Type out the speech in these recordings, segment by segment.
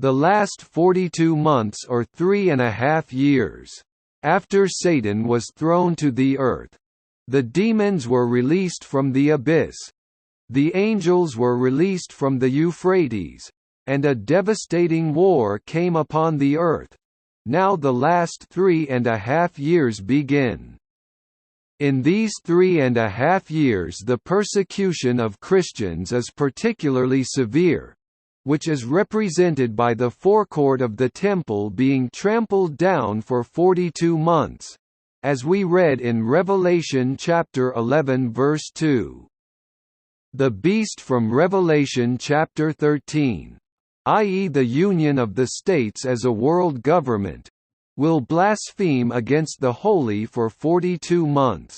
The last 42 months or 3.5 years. After Satan was thrown to the earth, the demons were released from the abyss. The angels were released from the Euphrates, and a devastating war came upon the earth. Now the last 3.5 years begin. In these 3.5 years the persecution of Christians is particularly severe, which is represented by the forecourt of the temple being trampled down for 42 months, as we read in Revelation chapter 11 verse 2. The beast from Revelation chapter 13, i.e. the union of the states as a world government, will blaspheme against the holy for 42 months.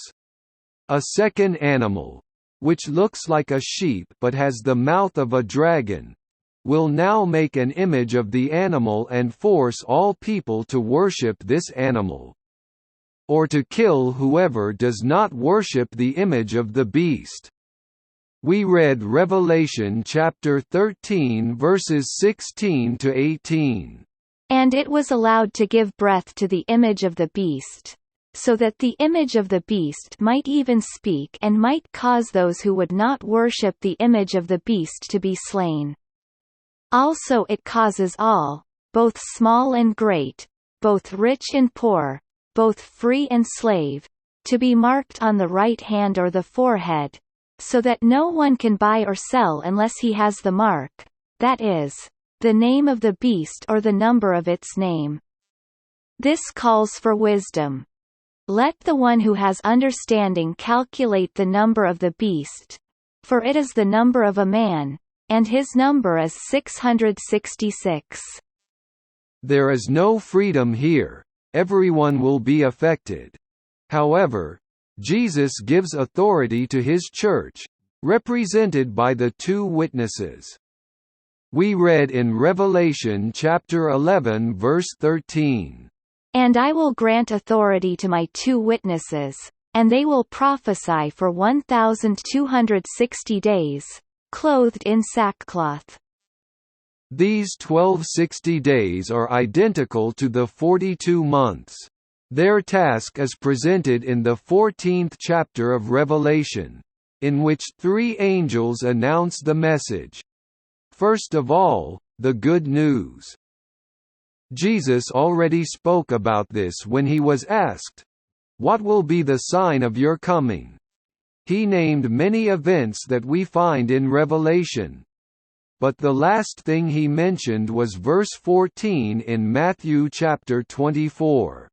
A second animal, which looks like a sheep but has the mouth of a dragon, will now make an image of the animal and force all people to worship this animal, or to kill whoever does not worship the image of the beast. We read Revelation chapter 13 verses 16 to 18. And it was allowed to give breath to the image of the beast, so that the image of the beast might even speak and might cause those who would not worship the image of the beast to be slain. Also it causes all, both small and great, both rich and poor, both free and slave, to be marked on the right hand or the forehead, so that no one can buy or sell unless he has the mark, that is, the name of the beast or the number of its name. This calls for wisdom. Let the one who has understanding calculate the number of the beast, for it is the number of a man, and his number is 666. There is no freedom here, everyone will be affected. However, Jesus gives authority to his church, represented by the two witnesses. We read in Revelation chapter 11 verse 13, "And I will grant authority to my two witnesses, and they will prophesy for 1260 days, clothed in sackcloth." These 1260 days are identical to the 42 months. Their task is presented in the 14th chapter of Revelation, in which three angels announce the message. First of all, the good news. Jesus already spoke about this when he was asked, "What will be the sign of your coming?" He named many events that we find in Revelation. But the last thing he mentioned was verse 14 in Matthew chapter 24.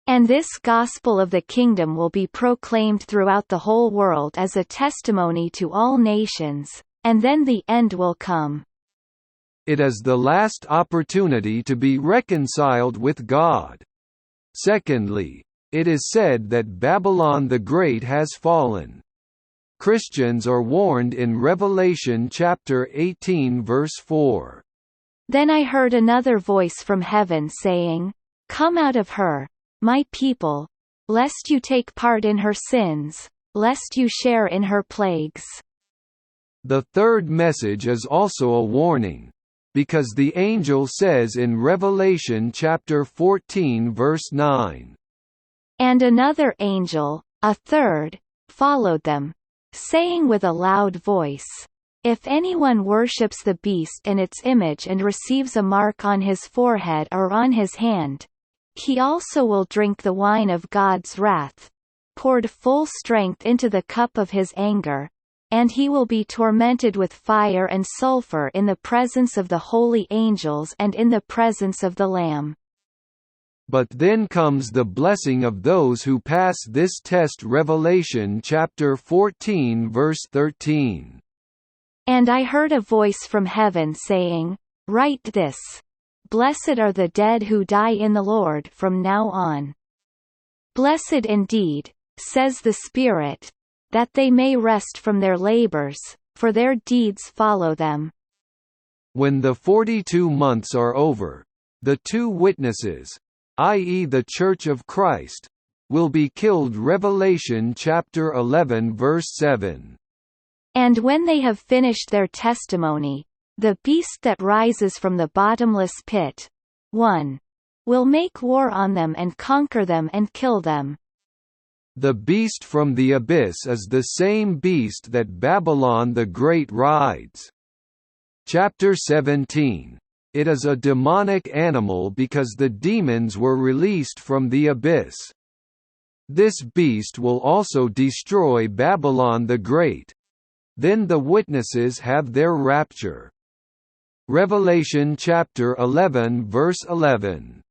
"And this gospel of the kingdom will be proclaimed throughout the whole world as a testimony to all nations, and then the end will come." It is the last opportunity to be reconciled with God. Secondly, it is said that Babylon the Great has fallen. Christians are warned in Revelation chapter 18 verse 4. "Then I heard another voice from heaven saying, 'Come out of her, my people, lest you take part in her sins, lest you share in her plagues.'" The third message is also a warning, because the angel says in Revelation chapter 14 verse 9, "And another angel, a third, followed them, saying with a loud voice, 'If anyone worships the beast and its image and receives a mark on his forehead or on his hand, he also will drink the wine of God's wrath, poured full strength into the cup of his anger, and he will be tormented with fire and sulfur in the presence of the holy angels and in the presence of the Lamb.'" But then comes the blessing of those who pass this test. Revelation chapter 14 verse 13. "And I heard a voice from heaven saying, 'Write this: Blessed are the dead who die in the Lord from now on. Blessed indeed, says the Spirit, that they may rest from their labors, for their deeds follow them.'" When the 42 months are over, the two witnesses, i.e. the Church of Christ, will be killed. Revelation chapter 11 verse 7. "And when they have finished their testimony, The beast that rises from the bottomless pit. 1. Will make war on them and conquer them and kill them. The beast from the abyss is the same beast that Babylon the Great rides. Chapter 17. It is a demonic animal because the demons were released from the abyss. This beast will also destroy Babylon the Great. Then the witnesses have their rapture. Revelation chapter 11 verse 11.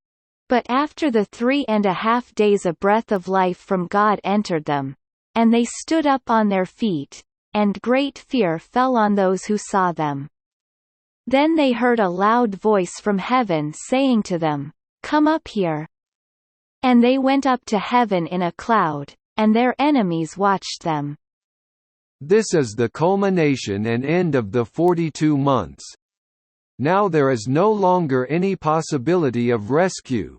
But after the 3.5 days a breath of life from God entered them. And they stood up on their feet, and great fear fell on those who saw them. Then they heard a loud voice from heaven saying to them, "Come up here." And they went up to heaven in a cloud, and their enemies watched them. This is the culmination and end of the 42 months. Now there is no longer any possibility of rescue.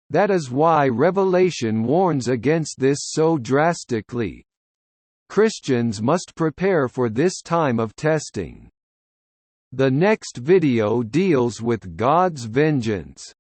That is why Revelation warns against this so drastically. Christians must prepare for this time of testing. The next video deals with God's vengeance.